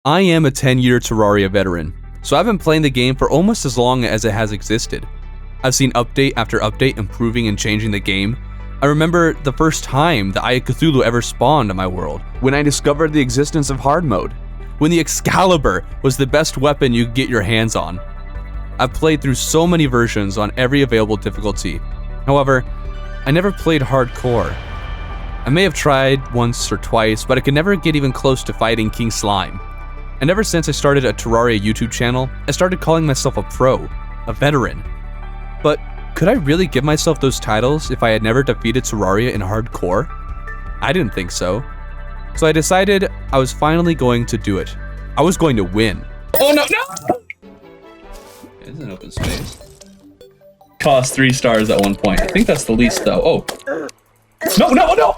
I am a 10-year Terraria veteran, so I've been playing the game for almost as long as it has existed. I've seen update after update improving and changing the game. I remember the first time the Eye of Cthulhu ever spawned in my world, when I discovered the existence of hard mode, when the Excalibur was the best weapon you could get your hands on. I've played through so many versions on every available difficulty. However, I never played hardcore. I may have tried once or twice, but I could never get even close to fighting King Slime. And ever since I started a Terraria YouTube channel, I started calling myself a pro, a veteran. But could I really give myself those titles if I had never defeated Terraria in hardcore? I didn't think so. So I decided I was finally going to do it. I was going to win. Oh no, no! It's an open space. Cost 3 stars at one point. I think that's the least though. Oh. No, no, no!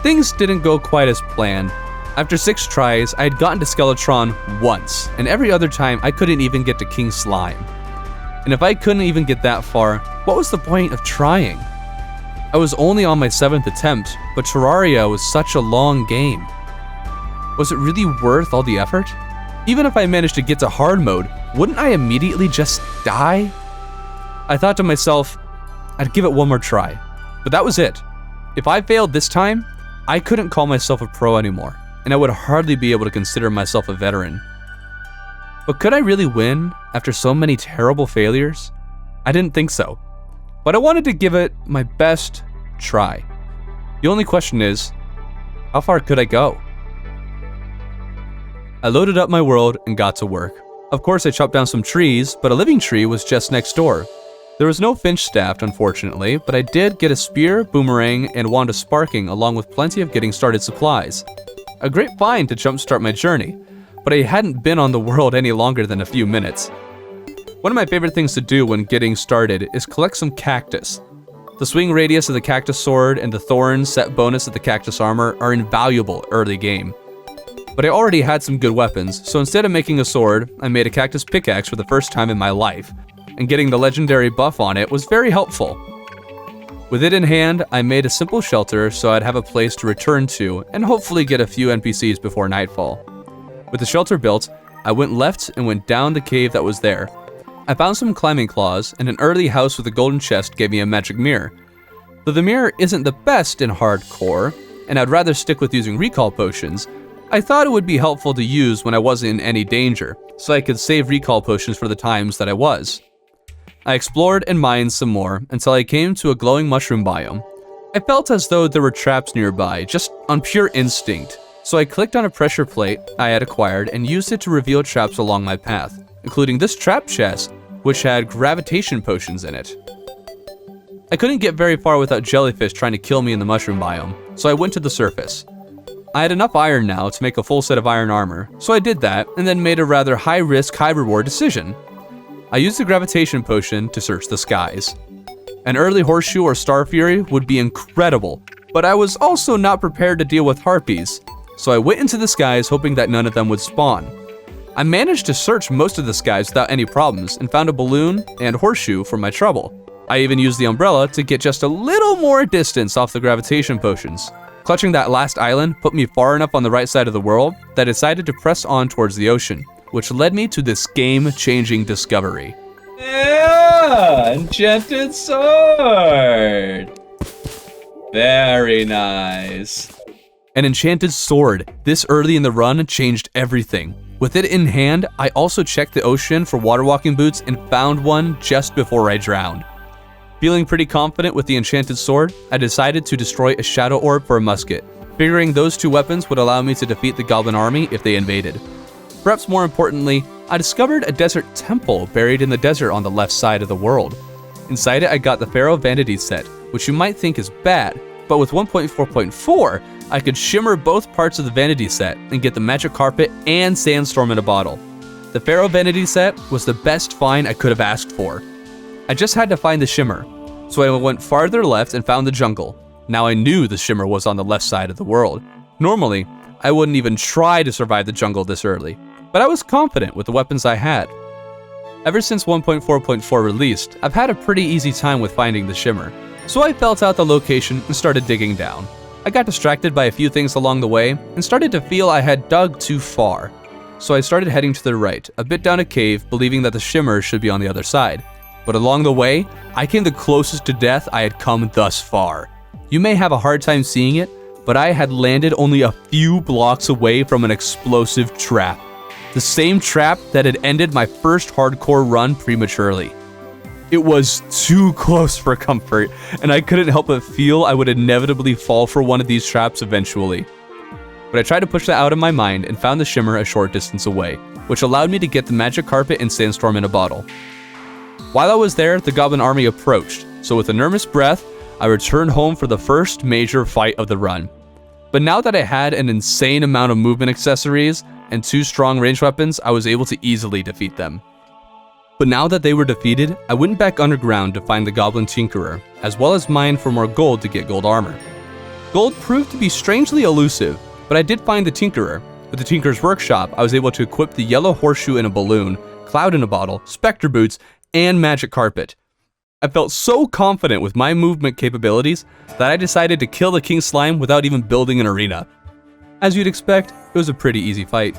Things didn't go quite as planned. After 6 tries, I had gotten to Skeletron once, and every other time I couldn't even get to King Slime. And if I couldn't even get that far, what was the point of trying? I was only on my 7th attempt, but Terraria was such a long game. Was it really worth all the effort? Even if I managed to get to hard mode, wouldn't I immediately just die? I thought to myself, I'd give it one more try, but that was it. If I failed this time, I couldn't call myself a pro anymore, and I would hardly be able to consider myself a veteran. But could I really win after so many terrible failures? I didn't think so, but I wanted to give it my best try. The only question is, how far could I go? I loaded up my world and got to work. Of course I chopped down some trees, but a living tree was just next door. There was no finch staff, unfortunately, but I did get a spear, boomerang, and wand of sparking along with plenty of getting started supplies. A great find to jumpstart my journey, but I hadn't been on the world any longer than a few minutes. One of my favorite things to do when getting started is collect some cactus. The swing radius of the cactus sword and the thorns set bonus of the cactus armor are invaluable early game. But I already had some good weapons, so instead of making a sword, I made a cactus pickaxe for the first time in my life, and getting the legendary buff on it was very helpful. With it in hand, I made a simple shelter so I'd have a place to return to and hopefully get a few NPCs before nightfall. With the shelter built, I went left and went down the cave that was there. I found some climbing claws, and an early house with a golden chest gave me a magic mirror. Though the mirror isn't the best in hardcore, and I'd rather stick with using recall potions, I thought it would be helpful to use when I wasn't in any danger, so I could save recall potions for the times that I was. I explored and mined some more until I came to a glowing mushroom biome. I felt as though there were traps nearby, just on pure instinct, so I clicked on a pressure plate I had acquired and used it to reveal traps along my path, including this trap chest, which had gravitation potions in it. I couldn't get very far without jellyfish trying to kill me in the mushroom biome, so I went to the surface. I had enough iron now to make a full set of iron armor, so I did that and then made a rather high-risk, high-reward decision. I used the gravitation potion to search the skies. An early horseshoe or star fury would be incredible, but I was also not prepared to deal with harpies, so I went into the skies hoping that none of them would spawn. I managed to search most of the skies without any problems and found a balloon and horseshoe for my trouble. I even used the umbrella to get just a little more distance off the gravitation potions. Clutching that last island put me far enough on the right side of the world that I decided to press on towards the ocean, which led me to this game-changing discovery. Yeah! Enchanted sword! Very nice. An enchanted sword this early in the run changed everything. With it in hand, I also checked the ocean for water walking boots and found one just before I drowned. Feeling pretty confident with the enchanted sword, I decided to destroy a shadow orb for a musket, figuring those 2 weapons would allow me to defeat the goblin army if they invaded. Perhaps more importantly, I discovered a desert temple buried in the desert on the left side of the world. Inside it, I got the Pharaoh Vanity set, which you might think is bad, but with 1.4.4, I could shimmer both parts of the Vanity set and get the magic carpet and sandstorm in a bottle. The Pharaoh Vanity set was the best find I could have asked for. I just had to find the shimmer, so I went farther left and found the jungle. Now I knew the shimmer was on the left side of the world. Normally, I wouldn't even try to survive the jungle this early, but I was confident with the weapons I had. Ever since 1.4.4 released, I've had a pretty easy time with finding the shimmer, so I felt out the location and started digging down. I got distracted by a few things along the way and started to feel I had dug too far. so I started heading to the right, a bit down a cave, believing that the shimmer should be on the other side. But along the way, I came the closest to death I had come thus far. You may have a hard time seeing it, but I had landed only a few blocks away from an explosive trap. The same trap that had ended my first hardcore run prematurely. It was too close for comfort, and I couldn't help but feel I would inevitably fall for one of these traps eventually. But I tried to push that out of my mind and found the shimmer a short distance away, which allowed me to get the magic carpet and sandstorm in a bottle. While I was there, the goblin army approached, so with a nervous breath, I returned home for the first major fight of the run. But now that I had an insane amount of movement accessories and 2 strong ranged weapons, I was able to easily defeat them. But now that they were defeated, I went back underground to find the Goblin Tinkerer, as well as mine for more gold to get gold armor. Gold proved to be strangely elusive, but I did find the Tinkerer. With the Tinkerer's workshop, I was able to equip the yellow horseshoe in a balloon, cloud in a bottle, specter boots, and magic carpet. I felt so confident with my movement capabilities that I decided to kill the King Slime without even building an arena. As you'd expect, it was a pretty easy fight.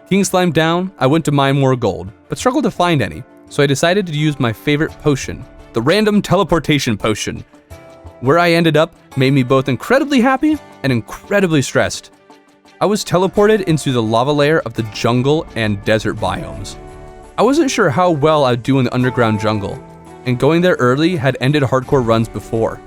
King Slime down, I went to mine more gold, but struggled to find any, so I decided to use my favorite potion, the random teleportation potion. Where I ended up made me both incredibly happy and incredibly stressed. I was teleported into the lava layer of the jungle and desert biomes. I wasn't sure how well I'd do in the underground jungle, and going there early had ended hardcore runs before.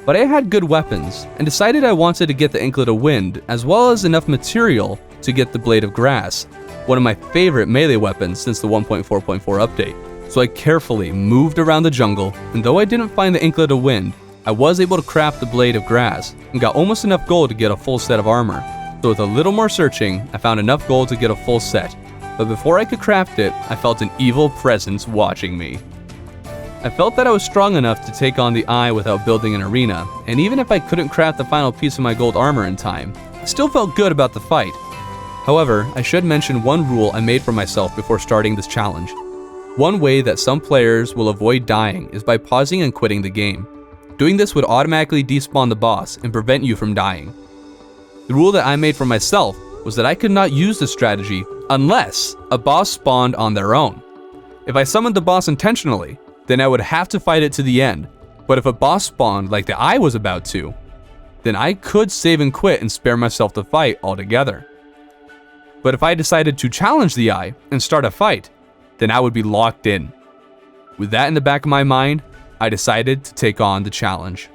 But I had good weapons, and decided I wanted to get the Anklet of Wind, as well as enough material to get the Blade of Grass, one of my favorite melee weapons since the 1.4.4 update. So I carefully moved around the jungle, and though I didn't find the Anklet of Wind, I was able to craft the Blade of Grass, and got almost enough gold to get a full set of armor. So with a little more searching, I found enough gold to get a full set. But before I could craft it, I felt an evil presence watching me. I felt that I was strong enough to take on the Eye without building an arena, and even if I couldn't craft the final piece of my gold armor in time, I still felt good about the fight. However, I should mention one rule I made for myself before starting this challenge. One way that some players will avoid dying is by pausing and quitting the game. Doing this would automatically despawn the boss and prevent you from dying. The rule that I made for myself was that I could not use this strategy unless a boss spawned on their own. If I summoned the boss intentionally, then I would have to fight it to the end. But if a boss spawned like the Eye was about to, then I could save and quit and spare myself the fight altogether. But if I decided to challenge the Eye and start a fight, then I would be locked in. With that in the back of my mind, I decided to take on the challenge.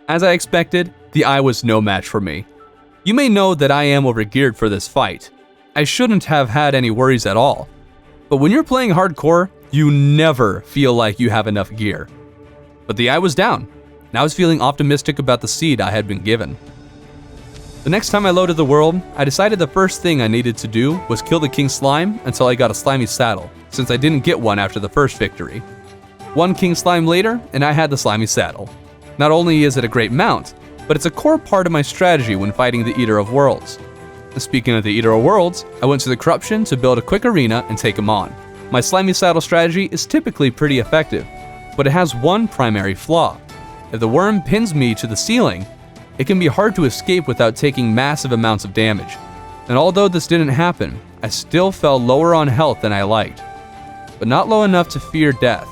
As I expected, the Eye was no match for me. You may know that I am overgeared for this fight. I shouldn't have had any worries at all. But when you're playing hardcore, you never feel like you have enough gear. But the Eye was down, and I was feeling optimistic about the seed I had been given. The next time I loaded the world, I decided the first thing I needed to do was kill the King Slime until I got a slimy saddle, since I didn't get one after the first victory. One King Slime later, and I had the slimy saddle. Not only is it a great mount, but it's a core part of my strategy when fighting the Eater of Worlds. Speaking of the Eater of Worlds, I went to the Corruption to build a quick arena and take him on. My slimy saddle strategy is typically pretty effective, but it has one primary flaw. If the worm pins me to the ceiling, it can be hard to escape without taking massive amounts of damage. And although this didn't happen, I still fell lower on health than I liked, but not low enough to fear death.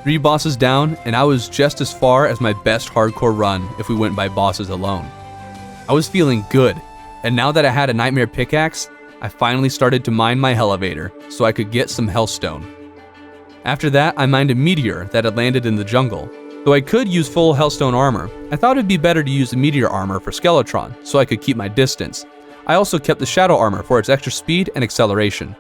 3 bosses down, and I was just as far as my best hardcore run if we went by bosses alone. I was feeling good, and now that I had a Nightmare Pickaxe, I finally started to mine my Elevator so I could get some Hellstone. After that, I mined a meteor that had landed in the jungle. Though I could use full Hellstone armor, I thought it'd be better to use the meteor armor for Skeletron so I could keep my distance. I also kept the shadow armor for its extra speed and acceleration.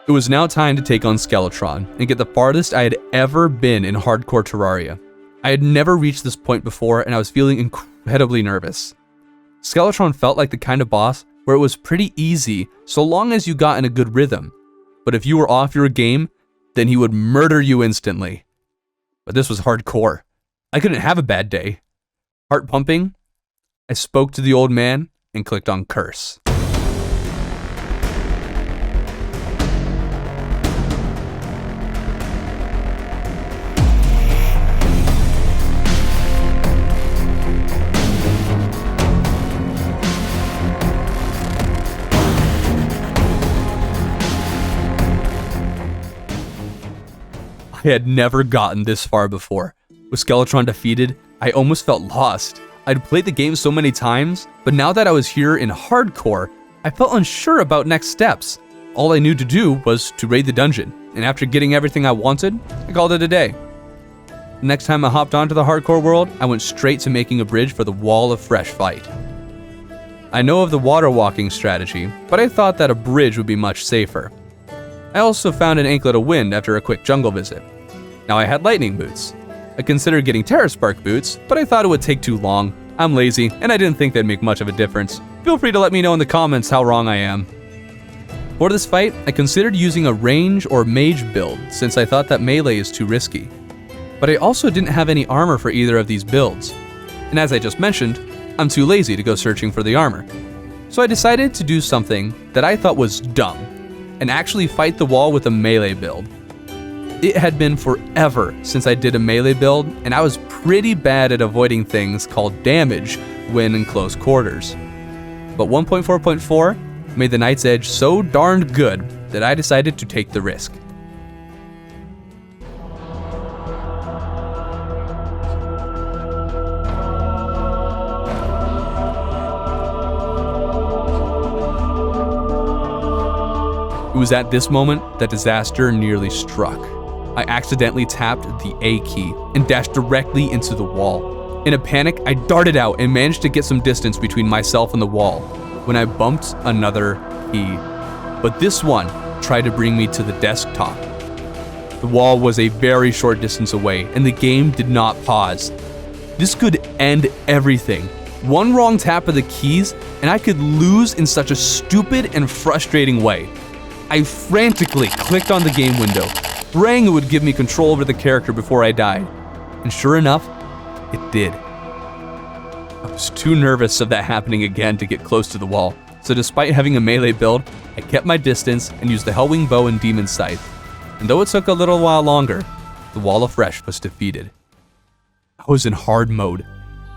It was now time to take on Skeletron and get the farthest I had ever been in hardcore Terraria. I had never reached this point before, and I was feeling incredibly nervous. Skeletron felt like the kind of boss where it was pretty easy so long as you got in a good rhythm. But if you were off your game, then he would murder you instantly. But this was hardcore. I couldn't have a bad day. Heart pumping, I spoke to the old man and clicked on Curse. I had never gotten this far before. With Skeletron defeated, I almost felt lost. I'd played the game so many times, but now that I was here in hardcore, I felt unsure about next steps. All I knew to do was to raid the dungeon, and after getting everything I wanted, I called it a day. The next time I hopped onto the hardcore world, I went straight to making a bridge for the Wall of Fresh fight. I know of the water walking strategy, but I thought that a bridge would be much safer. I also found an anklet of wind after a quick jungle visit. Now I had lightning boots. I considered getting Terra Spark boots, but I thought it would take too long. I'm lazy, and I didn't think they'd make much of a difference. Feel free to let me know in the comments how wrong I am. For this fight, I considered using a range or mage build, since I thought that melee is too risky. But I also didn't have any armor for either of these builds. And as I just mentioned, I'm too lazy to go searching for the armor. So I decided to do something that I thought was dumb, and actually fight the wall with a melee build. It had been forever since I did a melee build, and I was pretty bad at avoiding things called damage when in close quarters. But 1.4.4 made the Knight's Edge so darned good that I decided to take the risk. It was at this moment that disaster nearly struck. I accidentally tapped the A key and dashed directly into the wall. In a panic, I darted out and managed to get some distance between myself and the wall when I bumped another key. But this one tried to bring me to the desktop. The wall was a very short distance away and the game did not pause. This could end everything. One wrong tap of the keys and I could lose in such a stupid and frustrating way. I frantically clicked on the game window, praying it would give me control over the character before I died. And sure enough, it did. I was too nervous of that happening again to get close to the wall, so despite having a melee build, I kept my distance and used the Hellwing Bow and Demon Scythe. And though it took a little while longer, the Wall of Fresh was defeated. I was in hard mode.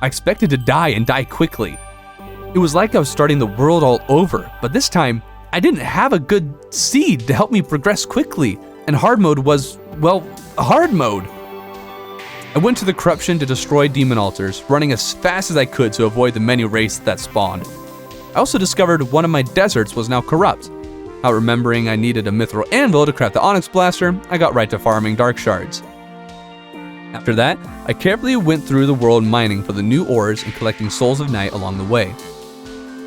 I expected to die and die quickly. It was like I was starting the world all over, but this time, I didn't have a good seed to help me progress quickly, and hard mode was, well, hard mode. I went to the corruption to destroy demon altars, running as fast as I could to avoid the many wraiths that spawned. I also discovered one of my deserts was now corrupt. Out remembering I needed a mithril anvil to craft the Onyx Blaster, I got right to farming dark shards. After that, I carefully went through the world mining for the new ores and collecting souls of night along the way.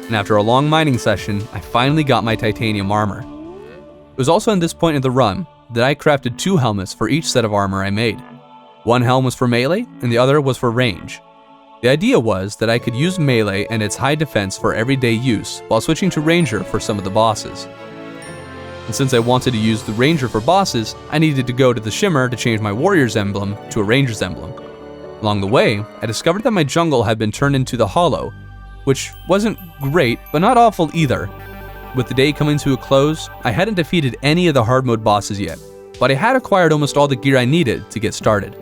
And after a long mining session, I finally got my titanium armor. It was also in this point in the run that I crafted 2 helmets for each set of armor I made. One helm was for melee, and the other was for range. The idea was that I could use melee and its high defense for everyday use, while switching to ranger for some of the bosses. And since I wanted to use the ranger for bosses, I needed to go to the shimmer to change my warrior's emblem to a ranger's emblem. Along the way, I discovered that my jungle had been turned into the hollow, which wasn't great, but not awful either. With the day coming to a close, I hadn't defeated any of the hard mode bosses yet, but I had acquired almost all the gear I needed to get started.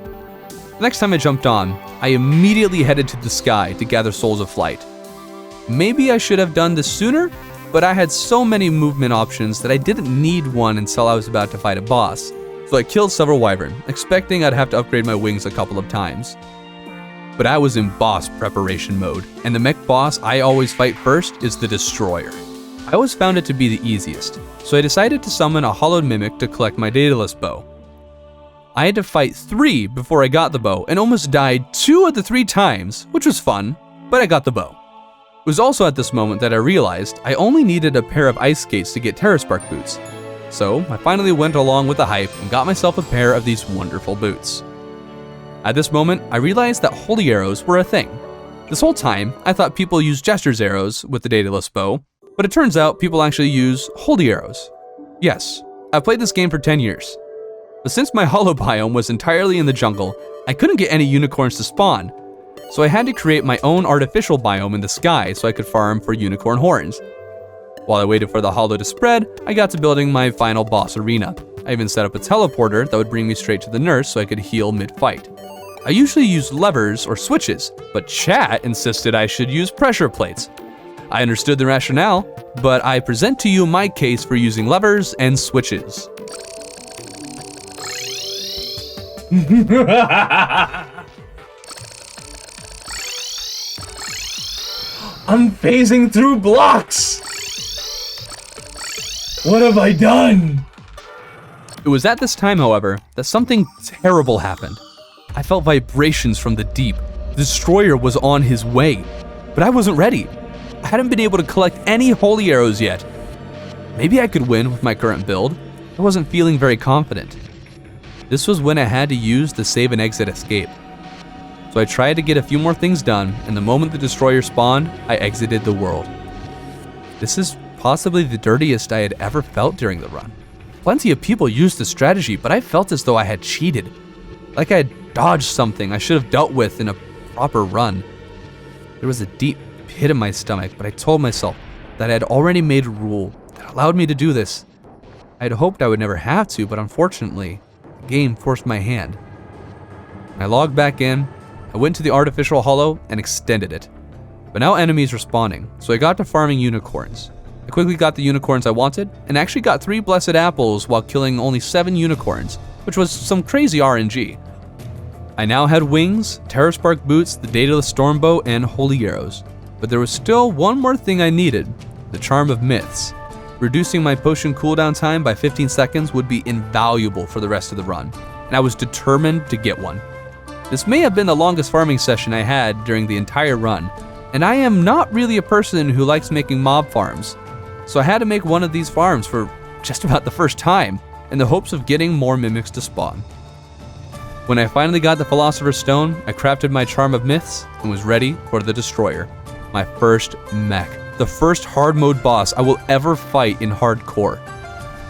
The next time I jumped on, I immediately headed to the sky to gather souls of flight. Maybe I should have done this sooner, but I had so many movement options that I didn't need one until I was about to fight a boss. So I killed several wyvern, expecting I'd have to upgrade my wings a couple of times. But I was in boss preparation mode, and the mech boss I always fight first is the Destroyer. I always found it to be the easiest, so I decided to summon a hollowed mimic to collect my Daedalus bow. I had to fight 3 before I got the bow, and almost died 2 of the 3 times, which was fun, but I got the bow. It was also at this moment that I realized I only needed a pair of ice skates to get Terra Spark boots. So I finally went along with the hype and got myself a pair of these wonderful boots. At this moment, I realized that holy arrows were a thing. This whole time, I thought people used Jester's arrows with the Daedalus bow, but it turns out people actually use holy arrows. Yes, I've played this game for 10 years. But since my hollow biome was entirely in the jungle, I couldn't get any unicorns to spawn, so I had to create my own artificial biome in the sky so I could farm for unicorn horns. While I waited for the hollow to spread, I got to building my final boss arena. I even set up a teleporter that would bring me straight to the nurse so I could heal mid-fight. I usually use levers or switches, but chat insisted I should use pressure plates. I understood the rationale, but I present to you my case for using levers and switches. I'm phasing through blocks! What have I done? It was at this time, however, that something terrible happened. I felt vibrations from the deep. The destroyer was on his way, but I wasn't ready. I hadn't been able to collect any holy arrows yet. Maybe I could win with my current build. I wasn't feeling very confident. This was when I had to use the save and exit escape. So I tried to get a few more things done, and the moment the destroyer spawned, I exited the world. This is possibly the dirtiest I had ever felt during the run. Plenty of people used the strategy, but I felt as though I had cheated. Like I had dodged something I should have dealt with in a proper run. There was a deep pit in my stomach, but I told myself that I had already made a rule that allowed me to do this. I had hoped I would never have to, but unfortunately, the game forced my hand. I logged back in, I went to the artificial hollow and extended it. But now enemies were spawning, so I got to farming unicorns. I quickly got the unicorns I wanted, and actually got 3 blessed apples while killing only 7 unicorns, which was some crazy RNG. I now had wings, Terra Spark boots, the Daedalus Stormbow, and holy arrows. But there was still one more thing I needed, the Charm of Myths. Reducing my potion cooldown time by 15 seconds would be invaluable for the rest of the run, and I was determined to get one. This may have been the longest farming session I had during the entire run, and I am not really a person who likes making mob farms, so I had to make one of these farms for just about the first time, in the hopes of getting more mimics to spawn. When I finally got the Philosopher's Stone, I crafted my Charm of Myths and was ready for the Destroyer, my first mech, the first hard mode boss I will ever fight in hardcore.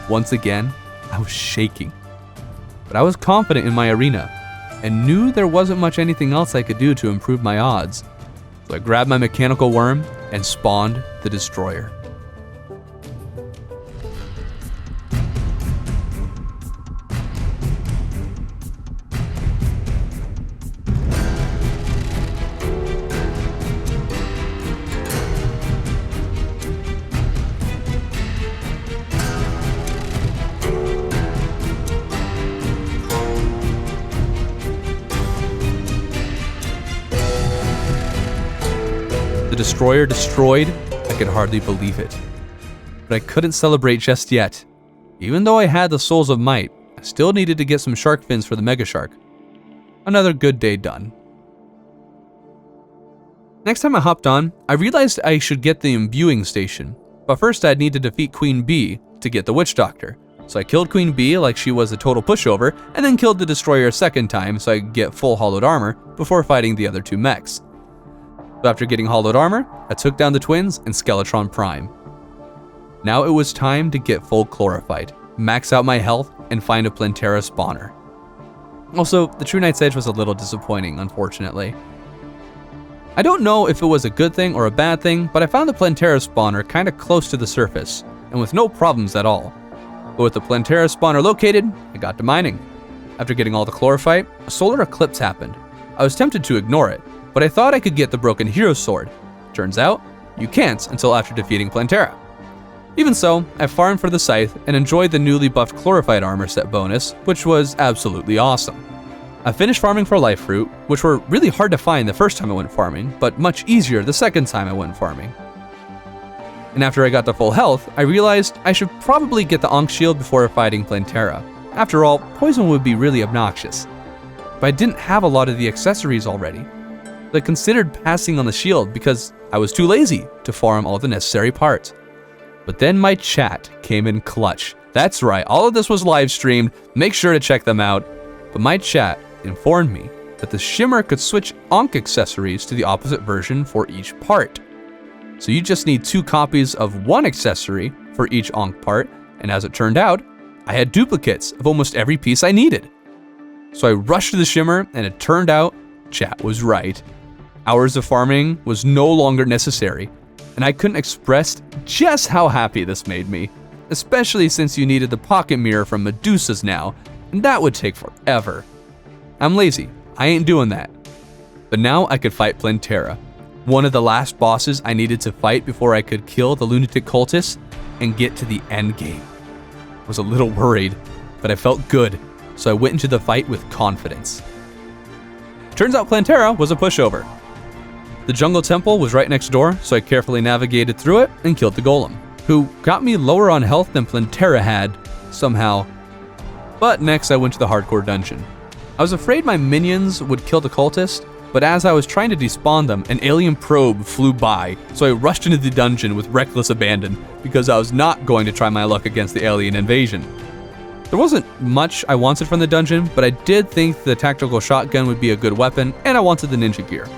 Once again, I was shaking, but I was confident in my arena and knew there wasn't much anything else I could do to improve my odds. So I grabbed my mechanical worm and spawned the Destroyer. The Destroyer destroyed, I could hardly believe it. But I couldn't celebrate just yet. Even though I had the Souls of Might, I still needed to get some shark fins for the Mega Shark. Another good day done. Next time I hopped on, I realized I should get the imbuing station, but first I'd need to defeat Queen Bee to get the Witch Doctor. So I killed Queen Bee like she was a total pushover, and then killed the Destroyer a second time so I could get full hollowed armor before fighting the other 2 mechs. So after getting hollowed armor, I took down the twins and Skeletron Prime. Now it was time to get full Chlorophyte, max out my health, and find a Plantera spawner. Also, the True Knight's Edge was a little disappointing, unfortunately. I don't know if it was a good thing or a bad thing, but I found the Plantera spawner kinda close to the surface, and with no problems at all. But with the Plantera spawner located, I got to mining. After getting all the Chlorophyte, a solar eclipse happened. I was tempted to ignore it, but I thought I could get the Broken Hero Sword. Turns out, you can't until after defeating Plantera. Even so, I farmed for the Scythe and enjoyed the newly buffed Chlorophyte armor set bonus, which was absolutely awesome. I finished farming for Life Fruit, which were really hard to find the first time I went farming, but much easier the second time I went farming. And after I got to full health, I realized I should probably get the Ankh Shield before fighting Plantera. After all, poison would be really obnoxious. But I didn't have a lot of the accessories already. I considered passing on the shield because I was too lazy to farm all the necessary parts. But then my chat came in clutch. That's right, all of this was live streamed, make sure to check them out. But my chat informed me that the Shimmer could switch Ankh accessories to the opposite version for each part. So you just need 2 copies of one accessory for each Ankh part, and as it turned out, I had duplicates of almost every piece I needed. So I rushed to the Shimmer, and it turned out chat was right. Hours of farming was no longer necessary, and I couldn't express just how happy this made me, especially since you needed the pocket mirror from Medusa's now, and that would take forever. I'm lazy, I ain't doing that. But now I could fight Plantera, one of the last bosses I needed to fight before I could kill the lunatic cultists and get to the end game. I was a little worried, but I felt good, so I went into the fight with confidence. Turns out Plantera was a pushover. The jungle temple was right next door, so I carefully navigated through it and killed the golem, who got me lower on health than Plantera had, somehow. But next I went to the hardcore dungeon. I was afraid my minions would kill the cultist, but as I was trying to despawn them, an alien probe flew by, so I rushed into the dungeon with reckless abandon because I was not going to try my luck against the alien invasion. There wasn't much I wanted from the dungeon, but I did think the tactical shotgun would be a good weapon, and I wanted the ninja gear.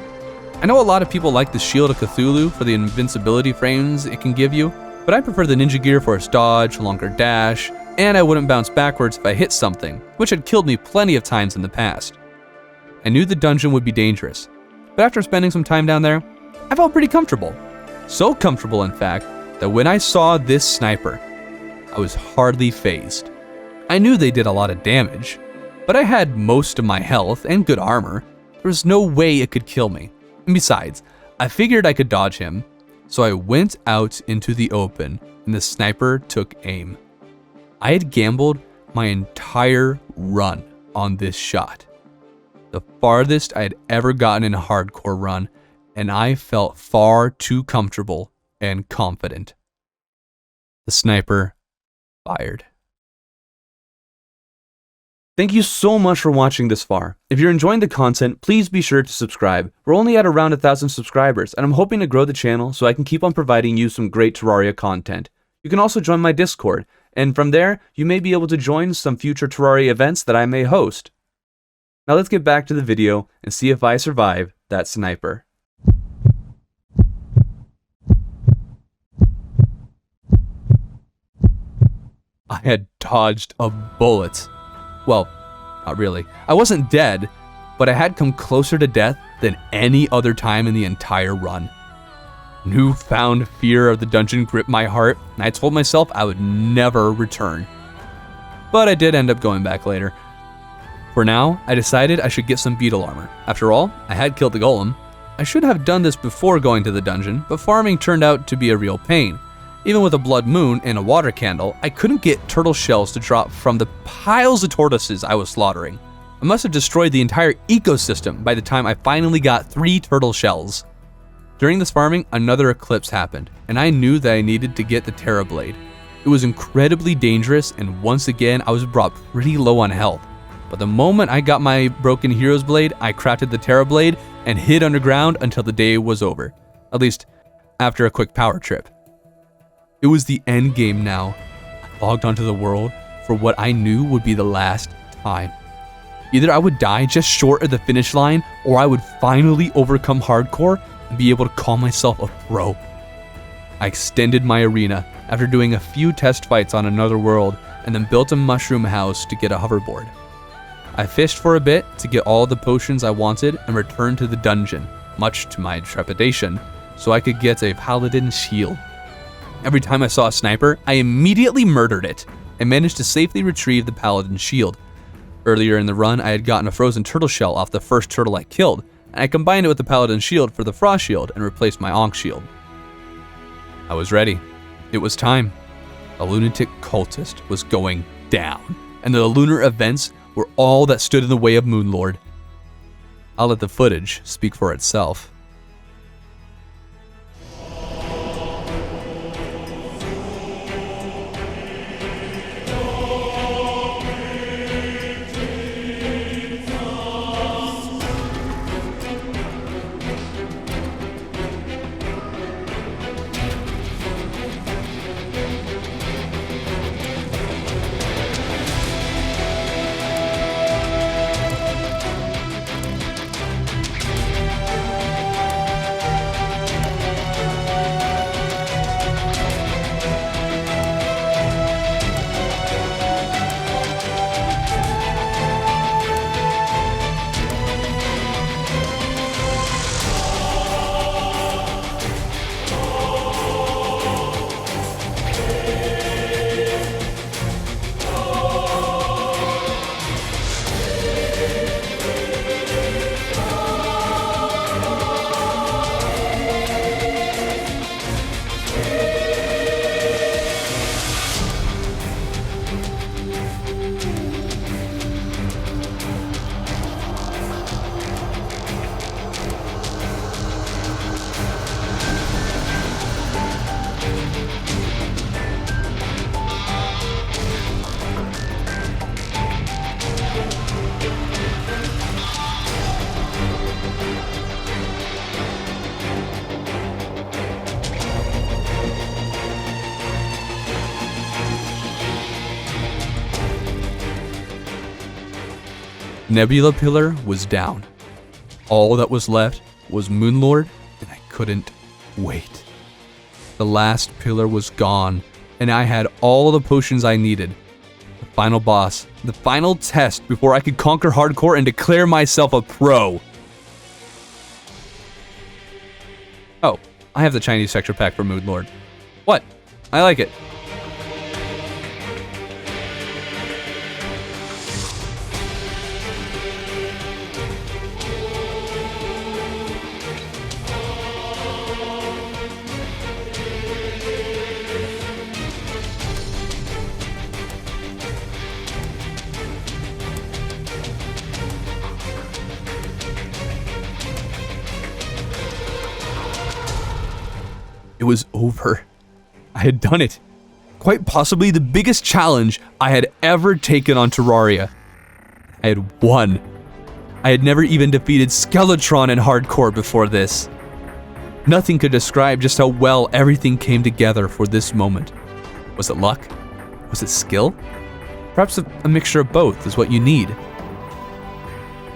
I know a lot of people like the Shield of Cthulhu for the invincibility frames it can give you, but I prefer the ninja gear for its dodge, longer dash, and I wouldn't bounce backwards if I hit something, which had killed me plenty of times in the past. I knew the dungeon would be dangerous, but after spending some time down there, I felt pretty comfortable. So comfortable, in fact, that when I saw this sniper, I was hardly fazed. I knew they did a lot of damage, but I had most of my health and good armor. There was no way it could kill me. And besides, I figured I could dodge him, so I went out into the open and the sniper took aim. I had gambled my entire run on this shot. The farthest I had ever gotten in a hardcore run, and I felt far too comfortable and confident. The sniper fired. Thank you so much for watching this far. If you're enjoying the content, please be sure to subscribe. We're only at around 1,000 subscribers, and I'm hoping to grow the channel so I can keep on providing you some great Terraria content. You can also join my Discord, and from there, you may be able to join some future Terraria events that I may host. Now let's get back to the video and see if I survive that sniper. I had dodged a bullet. Well, not really. I wasn't dead, but I had come closer to death than any other time in the entire run. Newfound fear of the dungeon gripped my heart, and I told myself I would never return. But I did end up going back later. For now, I decided I should get some beetle armor. After all, I had killed the golem. I should have done this before going to the dungeon, but farming turned out to be a real pain. Even with a blood moon and a water candle, I couldn't get turtle shells to drop from the piles of tortoises I was slaughtering. I must have destroyed the entire ecosystem by the time I finally got 3 turtle shells. During this farming, another eclipse happened, and I knew that I needed to get the Terra Blade. It was incredibly dangerous, and once again, I was brought pretty low on health. But the moment I got my broken hero's blade, I crafted the Terra Blade and hid underground until the day was over. At least, after a quick power trip. It was the end game now. I logged onto the world for what I knew would be the last time. Either I would die just short of the finish line, or I would finally overcome hardcore and be able to call myself a pro. I extended my arena after doing a few test fights on another world, and then built a mushroom house to get a hoverboard. I fished for a bit to get all the potions I wanted and returned to the dungeon, much to my trepidation, so I could get a paladin shield. Every time I saw a sniper, I immediately murdered it and managed to safely retrieve the paladin shield. Earlier in the run, I had gotten a frozen turtle shell off the first turtle I killed, and I combined it with the paladin shield for the frost shield and replaced my Ankh shield. I was ready. It was time. A lunatic cultist was going down, and the lunar events were all that stood in the way of Moonlord. I'll let the footage speak for itself. Nebula Pillar was down. All that was left was Moonlord, and I couldn't wait. The last pillar was gone, and I had all the potions I needed. The final boss, the final test before I could conquer hardcore and declare myself a pro. Oh, I have the Chinese texture pack for Moonlord. What? I like it. It was over. I had done it. Quite possibly the biggest challenge I had ever taken on Terraria. I had won. I had never even defeated Skeletron in hardcore before this. Nothing could describe just how well everything came together for this moment. Was it luck? Was it skill? Perhaps a mixture of both is what you need.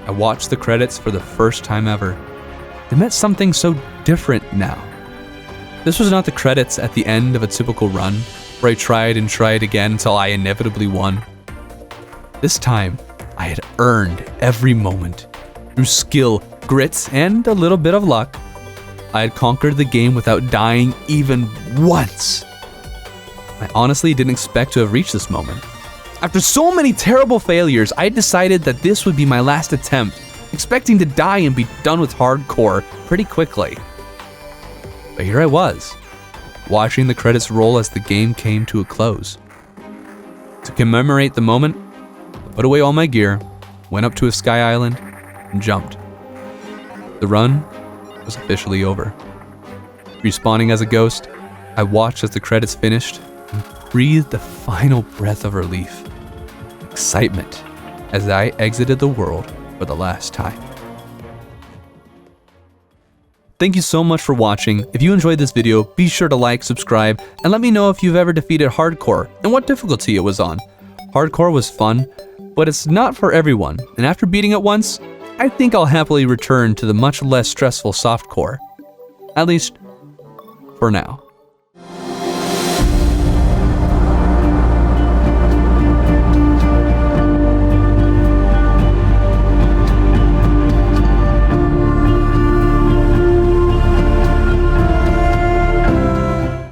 I watched the credits for the first time ever. They meant something so different now. This was not the credits at the end of a typical run, where I tried and tried again until I inevitably won. This time, I had earned every moment. Through skill, grit, and a little bit of luck, I had conquered the game without dying even once. I honestly didn't expect to have reached this moment. After so many terrible failures, I had decided that this would be my last attempt, expecting to die and be done with hardcore pretty quickly. But here I was, watching the credits roll as the game came to a close. To commemorate the moment, I put away all my gear, went up to a sky island, and jumped. The run was officially over. Respawning as a ghost, I watched as the credits finished and breathed a final breath of relief. Excitement as I exited the world for the last time. Thank you so much for watching. If you enjoyed this video, be sure to like, subscribe, and let me know if you've ever defeated hardcore and what difficulty it was on. Hardcore was fun, but it's not for everyone, and after beating it once, I think I'll happily return to the much less stressful softcore. At least, for now.